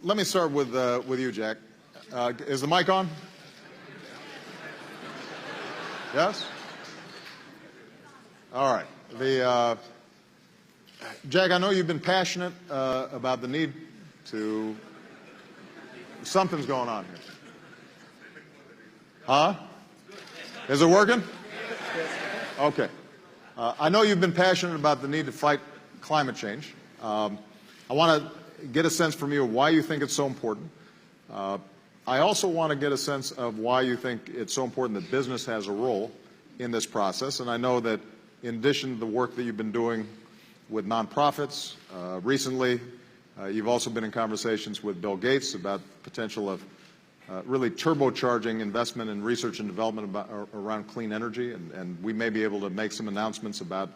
let me start with you, Jack. Is the mic on? Yes? All right. Jack, I know you've been passionate about the need to... Something's going on here. Huh? Is it working? Okay. I know you've been passionate about the need to fight climate change. I want to get a sense from you of why you think it's so important. I also want to get a sense of why you think it's so important that business has a role in this process. And I know that in addition to the work that you've been doing with nonprofits, recently you've also been in conversations with Bill Gates about the potential of really turbocharging investment in research and development around clean energy, and we may be able to make some announcements about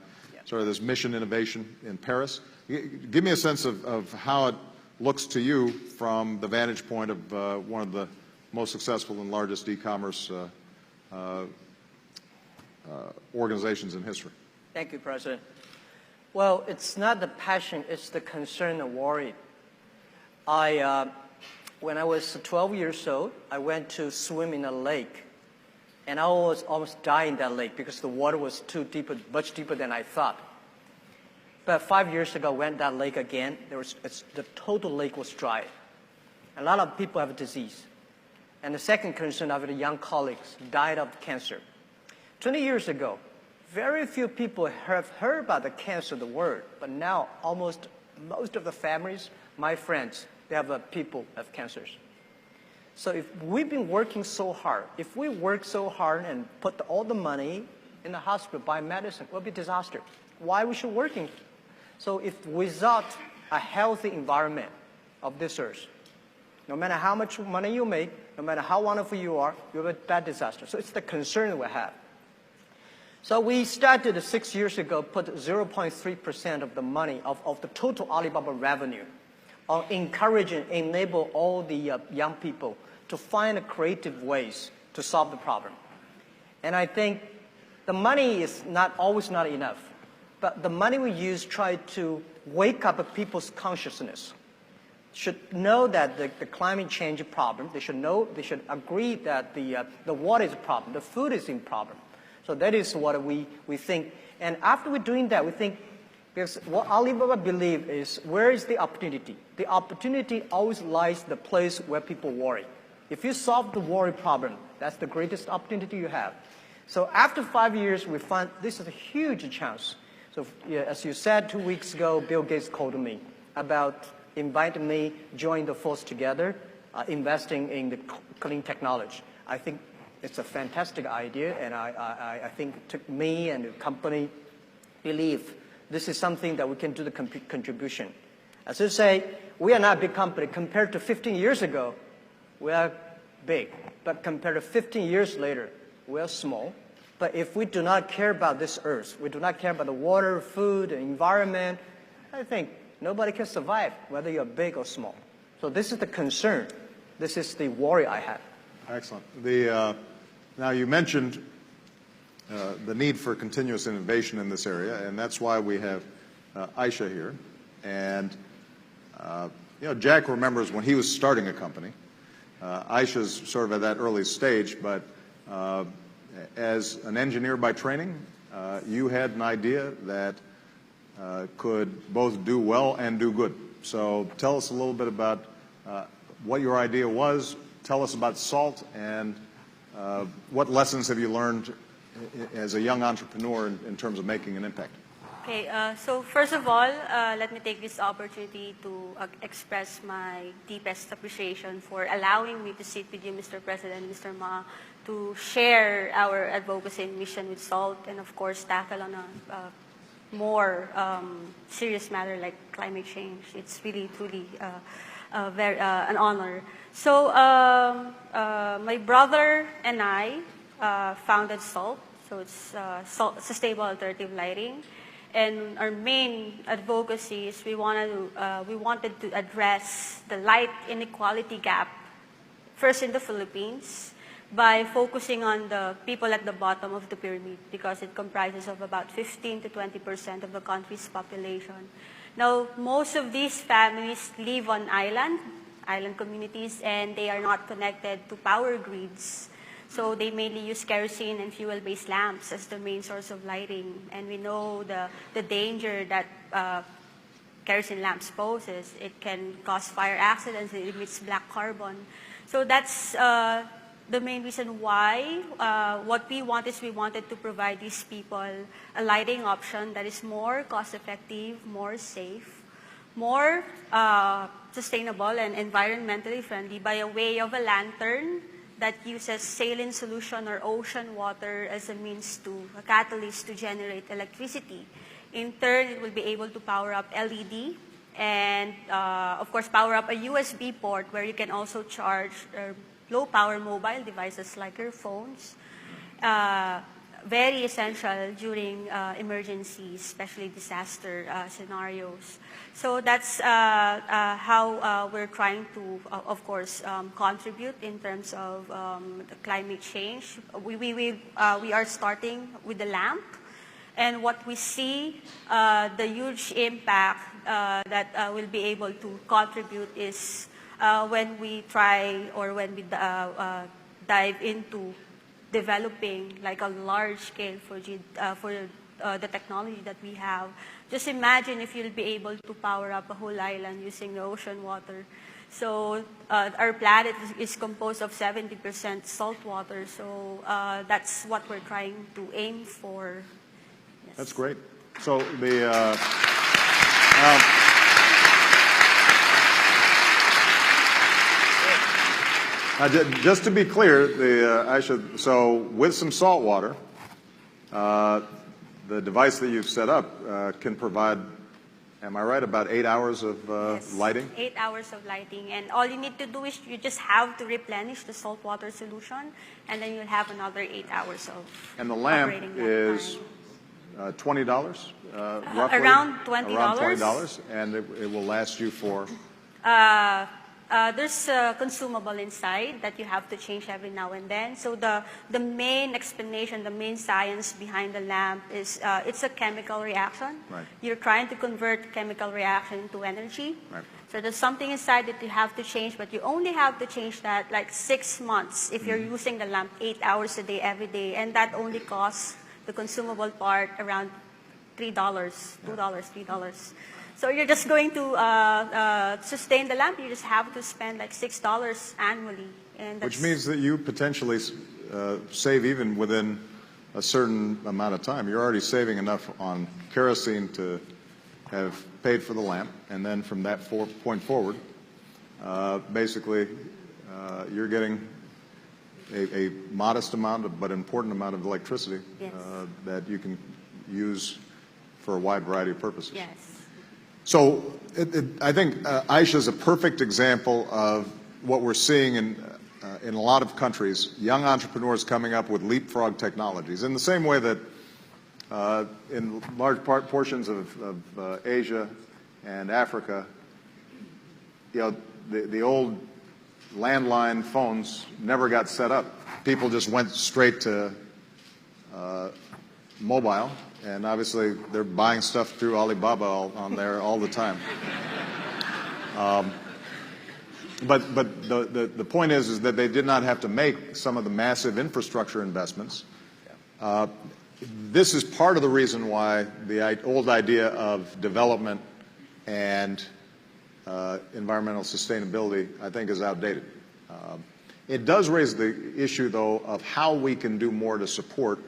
sort of this mission innovation in Paris. Give me a sense of how it looks to you from the vantage point of one of the most successful and largest e-commerce organizations in history. Thank you, President. Well, it's not the passion, it's the concern and worry. When I was 12 years old, I went to swim in a lake, and I was almost dying in that lake because the water was too deep, much deeper than I thought. But 5 years ago, I went that lake again. The total lake was dry. A lot of people have a disease. And the second concern of the young colleagues died of cancer. 20 years ago, very few people have heard about the cancer, the word, but now most of the families, my friends, they have people have cancers. So if we've been working so hard, if we work so hard and put all the money in the hospital, buy medicine, it will be a disaster. Why we should working? So if without a healthy environment of this earth, no matter how much money you make, no matter how wonderful you are, you have a bad disaster. So it's the concern we have. So we started 6 years ago, put 0.3% of the money of the total Alibaba revenue on encouraging, enable all the young people to find creative ways to solve the problem. And I think the money is always not enough, but the money we use try to wake up people's consciousness. Should know that the climate change is a problem. They should agree that the water is a problem, the food is a problem. So that is what we think. And after we're doing that, we think, because what Alibaba believes is, where is the opportunity? The opportunity always lies the place where people worry. If you solve the worry problem, that's the greatest opportunity you have. So after 5 years, we found this is a huge chance. So as you said 2 weeks ago, Bill Gates called me about inviting me join the force together, investing in the clean technology. I think it's a fantastic idea, and I think me and the company believe this is something that we can do the contribution. As I say, we are not a big company. Compared to 15 years ago, we are big. But compared to 15 years later, we are small. But if we do not care about this earth, we do not care about the water, food, the environment, I think nobody can survive, whether you're big or small. So this is the concern. This is the worry I have. Excellent. Now you mentioned the need for continuous innovation in this area, and that's why we have Aisha here. And Jack remembers when he was starting a company. Aisha's sort of at that early stage, but as an engineer by training, you had an idea that could both do well and do good. So tell us a little bit about what your idea was. Tell us about SALT, and what lessons have you learned as a young entrepreneur in terms of making an impact? Okay, so first of all, let me take this opportunity to express my deepest appreciation for allowing me to sit with you, Mr. President, Mr. Ma, to share our advocacy and mission with SALT, and of course tackle on a more serious matter like climate change. It's really, truly an honor. So my brother and I founded SALT, so it's Sustainable Alternative Lighting. And our main advocacy is we wanted to address the light inequality gap, first in the Philippines, by focusing on the people at the bottom of the pyramid, because it comprises of about 15 to 20% of the country's population. Now, most of these families live on island, island communities, and they are not connected to power grids. So they mainly use kerosene and fuel-based lamps as the main source of lighting. And we know the danger that kerosene lamps poses. It can cause fire accidents, it emits black carbon. So that's the main reason why what we want is we wanted to provide these people a lighting option that is more cost-effective, more safe, more sustainable and environmentally friendly by a way of a lantern that uses saline solution or ocean water as a means to, a catalyst to generate electricity. In turn, it will be able to power up LED and, of course, power up a USB port where you can also charge low-power mobile devices like your phones. Very essential during emergencies, especially disaster scenarios. So that's how we're trying to, of course, contribute in terms of the climate change. We are starting with the lamp, and what we see, the huge impact that we'll be able to contribute is when we try or when we dive into developing like a large scale for the technology that we have. Just imagine if you'll be able to power up a whole island using the ocean water. So our planet is composed of 70% salt water. So that's what we're trying to aim for. Yes. That's great. So the just to be clear, Aisha, so with some salt water, the device that you've set up can provide, am I right, about 8 hours of Yes, lighting? 8 hours of lighting. And all you need to do is you just have to replenish the saltwater solution, and then you'll have another 8 hours of And the lamp operating that is time. $20, roughly? Around $20. Around $20, and it will last you for? There's a consumable inside that you have to change every now and then. So the main explanation, the main science behind the lamp is it's a chemical reaction. Right. You're trying to convert chemical reaction into energy. Right. So there's something inside that you have to change, but you only have to change that like 6 months if you're using the lamp 8 hours a day every day, and that only costs the consumable part around $3, $2, $3. So you're just going to sustain the lamp. You just have to spend like $6 annually, and that's, Which means that you potentially save even within a certain amount of time. You're already saving enough on kerosene to have paid for the lamp, and then from that point forward, basically, you're getting a modest amount, but important amount of electricity Yes. that you can use for a wide variety of purposes. yes. So I think Aisha is a perfect example of what we're seeing in a lot of countries, young entrepreneurs coming up with leapfrog technologies. In the same way that in large portions of Asia and Africa, you know, the old landline phones never got set up. People just went straight to mobile. And obviously, they're buying stuff through Alibaba on there all the time. But the point is that they did not have to make some of the massive infrastructure investments. This is part of the reason why the old idea of development and environmental sustainability, I think, is outdated. It does raise the issue, though, of how we can do more to support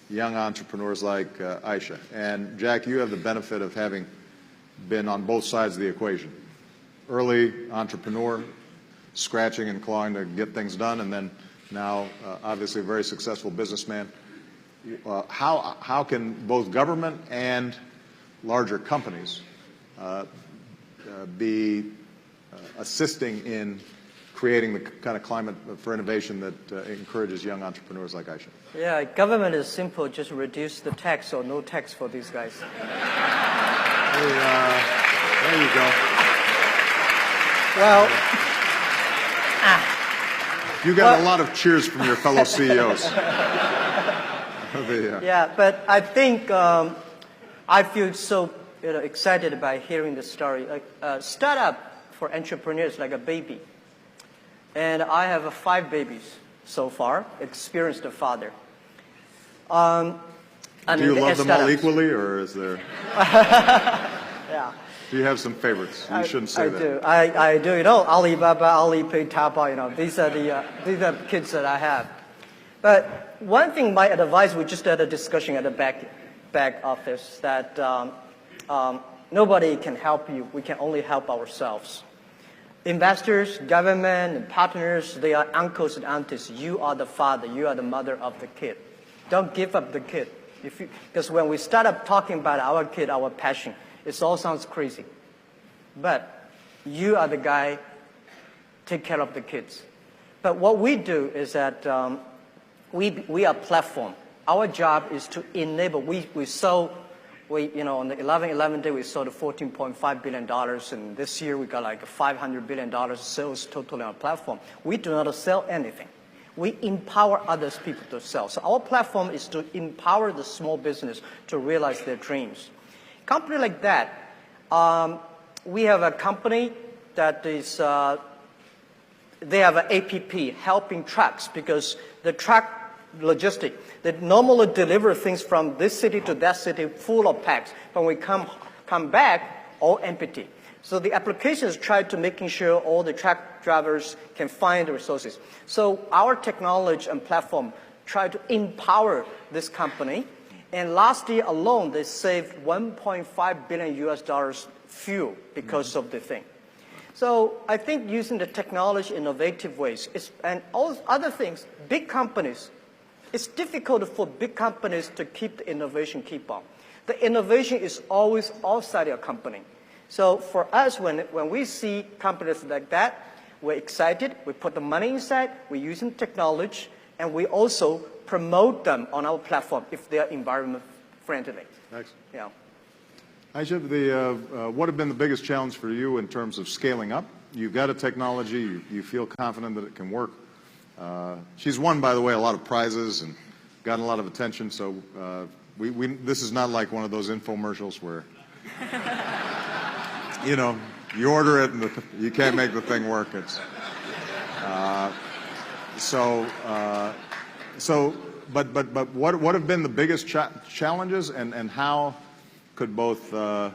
young entrepreneurs like Aisha. And Jack, you have the benefit of having been on both sides of the equation. Early entrepreneur, scratching and clawing to get things done, and then now obviously a very successful businessman. How can both government and larger companies be assisting in creating the kind of climate for innovation that encourages young entrepreneurs like Aisha? Yeah, government is simple. Just reduce the tax or no tax for these guys. There you go. Well, You got a lot of cheers from your fellow CEOs. yeah, but I think I feel so excited by hearing the story. Like startup for entrepreneurs like a baby. And I have 5 babies so far, experienced father. Do you love them all equally, or is there? Yeah. Do you have some favorites? You shouldn't say that. I do. You know, Alibaba, Alipay, Taobao. You know, these are the kids that I have. But one thing, my advice, we just had a discussion at the back office that nobody can help you. We can only help ourselves. Investors, government, and partners, they are uncles and aunties. You are the father. You are the mother of the kid. Don't give up the kid. Because when we start up talking about our kid, our passion, it all sounds crazy. But you are the guy, take care of the kids. But what we do is that we are a platform. Our job is to enable. On the 11/11 day, we sold $14.5 billion, and this year we got like $500 billion sales total on our platform. We do not sell anything. We empower others people to sell. So our platform is to empower the small business to realize their dreams. Company like that, we have a company that is, they have an APP helping trucks because the truck logistic, they normally deliver things from this city to that city full of packs. But when we come back, all empty. So the applications try to making sure all the truck drivers can find the resources. So our technology and platform try to empower this company. And last year alone, they saved $1.5 billion fuel because of the thing. So I think using the technology in innovative ways, and all other things, big companies, it's difficult for big companies to keep the innovation keep on. The innovation is always outside your company. So for us, when we see companies like that, we're excited. We put the money inside. We're using technology, and we also promote them on our platform if they are environment friendly. Excellent. Yeah. Aisha, what have been the biggest challenge for you in terms of scaling up? You've got a technology. You feel confident that it can work. She's won, by the way, a lot of prizes and gotten a lot of attention. So this is not like one of those infomercials where, you order it and you can't make the thing work. But what have been the biggest challenges, and how could both the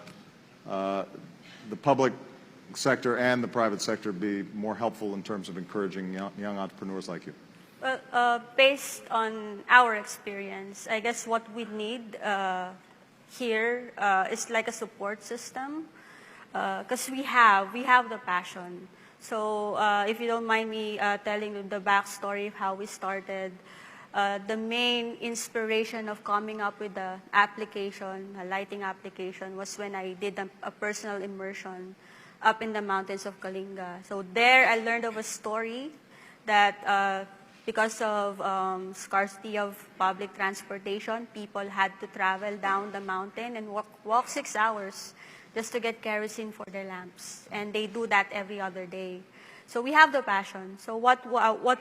public sector and the private sector be more helpful in terms of encouraging young entrepreneurs like you? Well, based on our experience, I guess what we need here is like a support system, because we have the passion. So if you don't mind me telling you the backstory of how we started, the main inspiration of coming up with the application, a lighting application, was when I did a personal immersion up in the mountains of Kalinga. So there I learned of a story that because of scarcity of public transportation, people had to travel down the mountain and walk 6 hours just to get kerosene for their lamps. And they do that every other day. So we have the passion. So what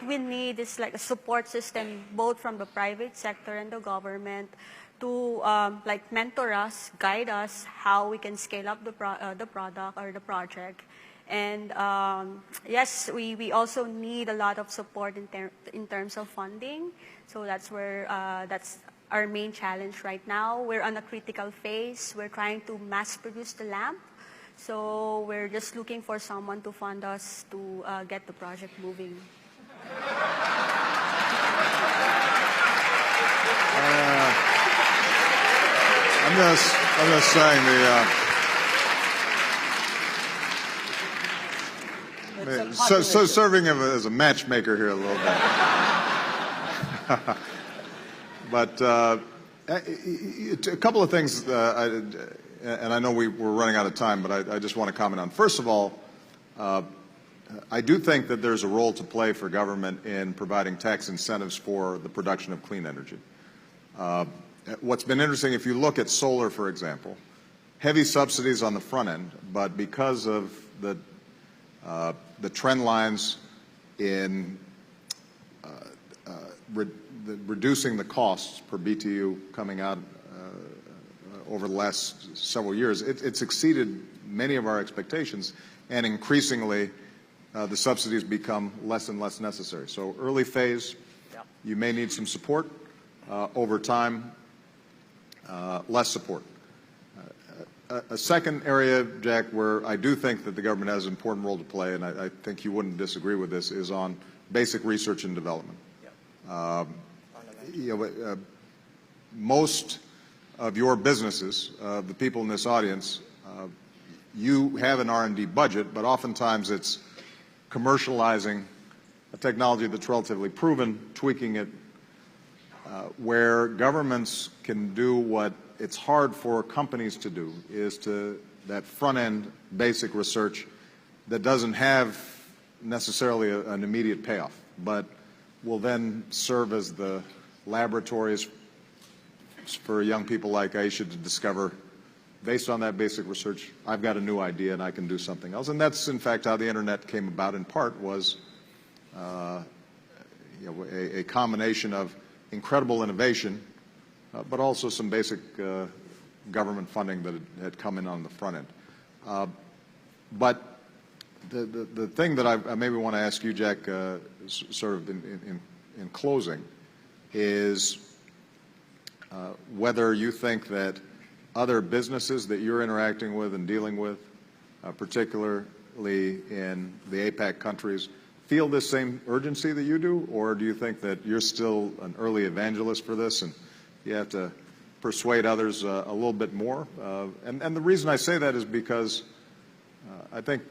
we need is like a support system, both from the private sector and the government, to mentor us, guide us how we can scale up the product or the project. And yes, we also need a lot of support in terms of funding. So that's where that's our main challenge right now. We're on a critical phase. We're trying to mass produce the lamp. So we're just looking for someone to fund us to get the project moving. I'm just saying serving him as a matchmaker here a little bit. But a couple of things, and I know we're running out of time, but I just want to comment on. First of all, I do think that there's a role to play for government in providing tax incentives for the production of clean energy. What's been interesting, if you look at solar, for example, heavy subsidies on the front end, but because of the trend lines in reducing the costs per BTU coming out over the last several years, it's exceeded many of our expectations. and increasingly the subsidies become less and less necessary. So early phase, you may need some support. Over time, less support. A second area, Jack, where I do think that the government has an important role to play, and I think you wouldn't disagree with this, is on basic research and development. Most of your businesses, the people in this audience, you have an R&D budget, but oftentimes it's commercializing a technology that's relatively proven, tweaking it, where governments can do what it's hard for companies to do, is to that front-end basic research that doesn't have necessarily an immediate payoff, but will then serve as the laboratories for young people like Aisha to discover, based on that basic research, I've got a new idea and I can do something else. And that's, in fact, how the Internet came about, in part, was a combination of incredible innovation, but also some basic government funding that had come in on the front end. But the thing that I maybe want to ask you, Jack, sort of in closing, is whether you think that other businesses that you're interacting with and dealing with, particularly in the APAC countries, feel this same urgency that you do, or do you think that you're still an early evangelist for this and you have to persuade others a little bit more? And the reason I say that is because I think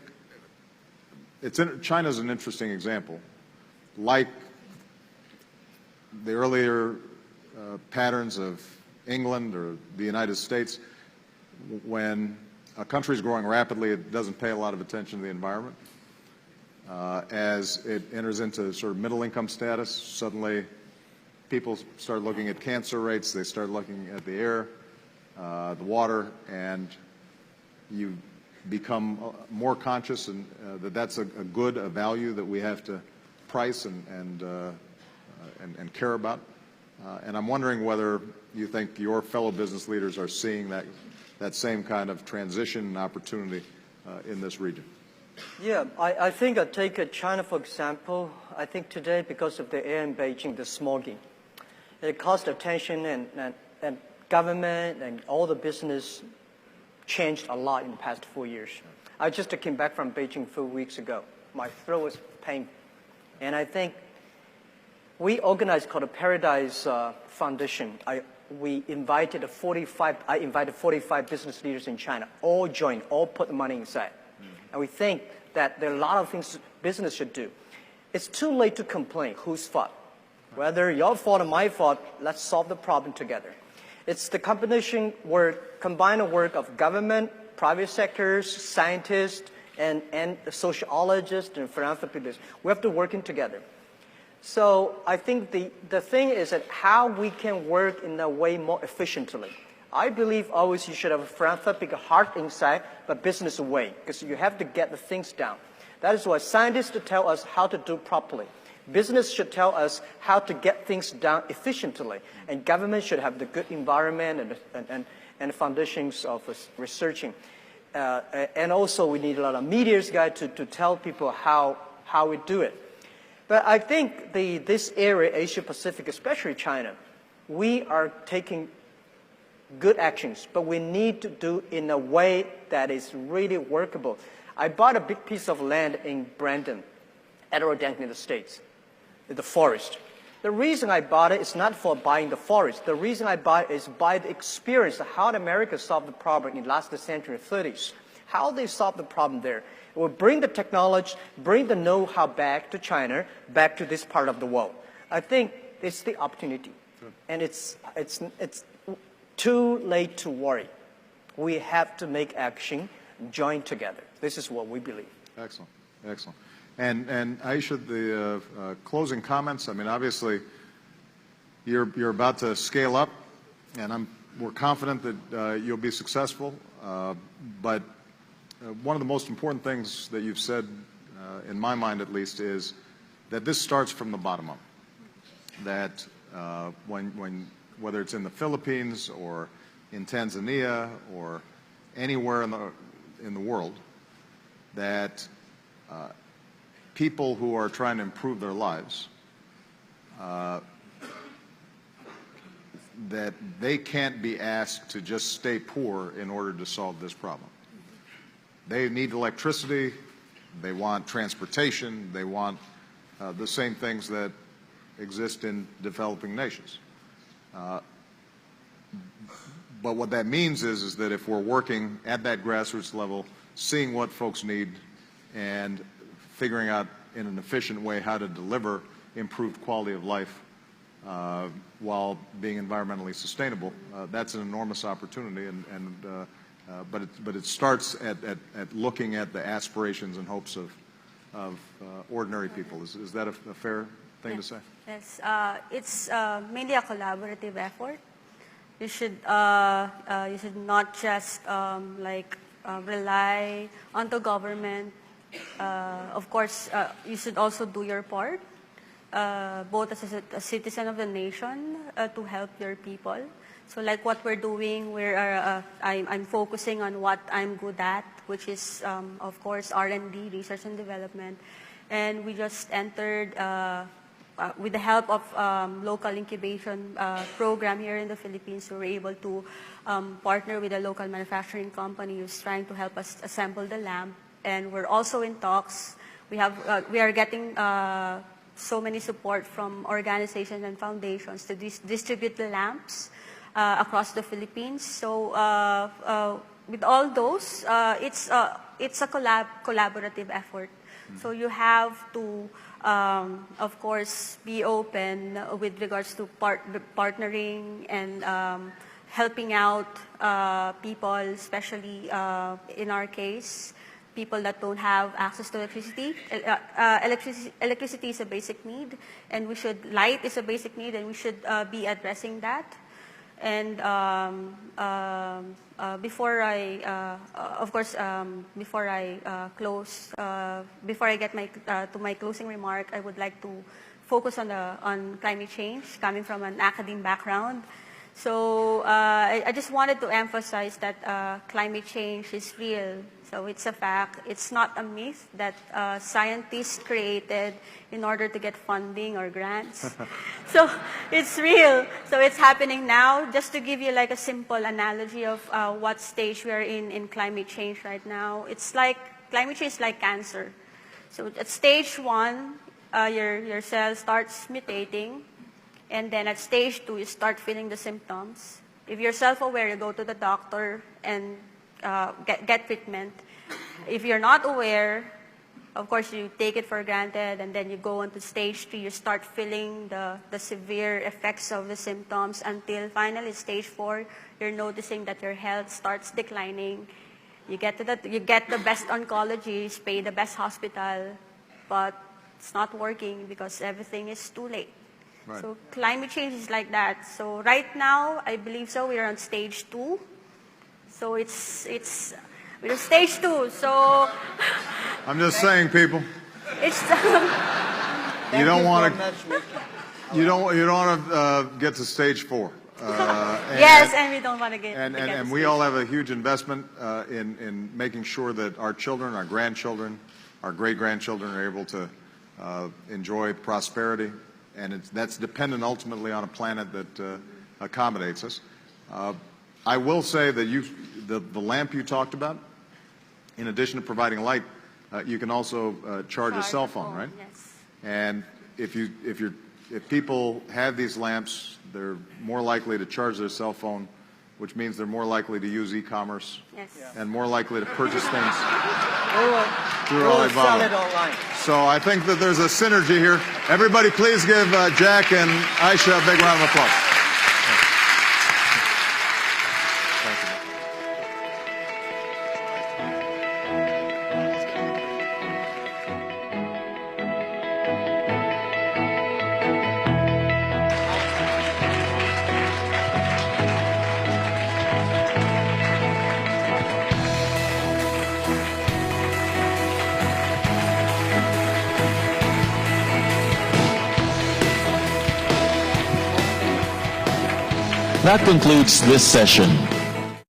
China's an interesting example. Like the earlier patterns of England or the United States, when a country is growing rapidly, it doesn't pay a lot of attention to the environment. As it enters into sort of middle income status, suddenly people start looking at cancer rates, they start looking at the air, the water, and you become more conscious and that that's a good, a value that we have to price and care about. And I'm wondering whether you think your fellow business leaders are seeing that same kind of transition and opportunity in this region. Yeah, I think I take China, for example. I think today, because of the air in Beijing, the smogging, it caused attention and government and all the business changed a lot in the past 4 years. I just came back from Beijing 4 weeks ago. My throat was painful. And I think we organized called a Paradise Foundation. I invited 45 business leaders in China. All joined, all put the money inside. And we think that there are a lot of things business should do. It's too late to complain whose fault. Whether your fault or my fault, let's solve the problem together. It's the combined work of government, private sectors, scientists, and sociologists and philanthropists. We have to work in together. So I think the thing is that how we can work in a way more efficiently. I believe always you should have a philanthropic heart inside, but business away, because you have to get the things down. That is why scientists tell us how to do properly. Business should tell us how to get things done efficiently, and government should have the good environment and foundations of researching. And also we need a lot of media's guide to tell people how we do it. But I think this area, Asia Pacific, especially China, we are taking good actions, but we need to do in a way that is really workable. I bought a big piece of land in Brandon, Adirondack in the States, the forest. The reason I bought it is not for buying the forest. The reason I bought it is by the experience of how America solved the problem in the last century, 30s. How they solved the problem there. It will bring the technology, bring the know-how back to China, back to this part of the world. I think it's the opportunity. And it's too late to worry. We have to make action, join together. This is what we believe. Excellent, excellent. And Aisha, the closing comments. I mean, obviously, you're about to scale up, and we're confident that you'll be successful. But one of the most important things that you've said, in my mind at least, is that this starts from the bottom up. That whether it's in the Philippines or in Tanzania or anywhere in the world, that people who are trying to improve their lives, that they can't be asked to just stay poor in order to solve this problem. They need electricity, they want transportation, they want the same things that exist in developing nations. But what that means is that if we're working at that grassroots level, seeing what folks need and figuring out in an efficient way how to deliver improved quality of life while being environmentally sustainable, that's an enormous opportunity. But it starts at looking at the aspirations and hopes of ordinary people. Is that a fair thing to say? Yes, it's mainly a collaborative effort. You should not just rely on the government. Of course, you should also do your part, both as a citizen of the nation to help your people. So like what we're doing, I'm focusing on what I'm good at, which is, of course, R&D, research and development. And we just entered, with the help of local incubation program here in the Philippines, we were able to partner with a local manufacturing company who's trying to help us assemble the lamp. And we're also in talks. We are getting so many support from organizations and foundations to distribute the lamps across the Philippines. So with all those, it's a collaborative effort. So you have to, of course, be open with regards to partnering and helping out people, especially in our case, people that don't have access to electricity. Electricity is a basic need, and light is a basic need, and we should be addressing that. And before I get to my closing remark, I would like to focus on climate change, coming from an academic background. So I just wanted to emphasize that climate change is real. So it's a fact. It's not a myth that scientists created in order to get funding or grants. So it's real. So it's happening now. Just to give you like a simple analogy of what stage we are in climate change right now, it's like climate change is like cancer. So at stage 1, your cell starts mutating, and then at stage 2, you start feeling the symptoms. If you're self-aware, you go to the doctor and get treatment. If you're not aware, of course, you take it for granted, and then you go on to stage 3, you start feeling the severe effects of the symptoms until finally stage 4, you're noticing that your health starts declining. You get the best oncologists, pay the best hospital, but it's not working because everything is too late. Right. So climate change is like that. So right now, I believe so, we're on stage 2. So we're stage 2. So I'm just saying, people. It's You don't want to get to stage 4. yes, and we don't want to get. And we all have a huge investment in making sure that our children, our grandchildren, our great-grandchildren are able to enjoy prosperity, and that's dependent ultimately on a planet that accommodates us. I will say that the lamp you talked about, in addition to providing light, you can also charge a cell phone, right? Yes. And if people have these lamps, they're more likely to charge their cell phone, which means they're more likely to use e-commerce, Yes. and more likely to purchase things through We'll Alibaba. sell it online. So I think that there's a synergy here. Everybody please give Jack and Aisha a big round of applause. That concludes this session.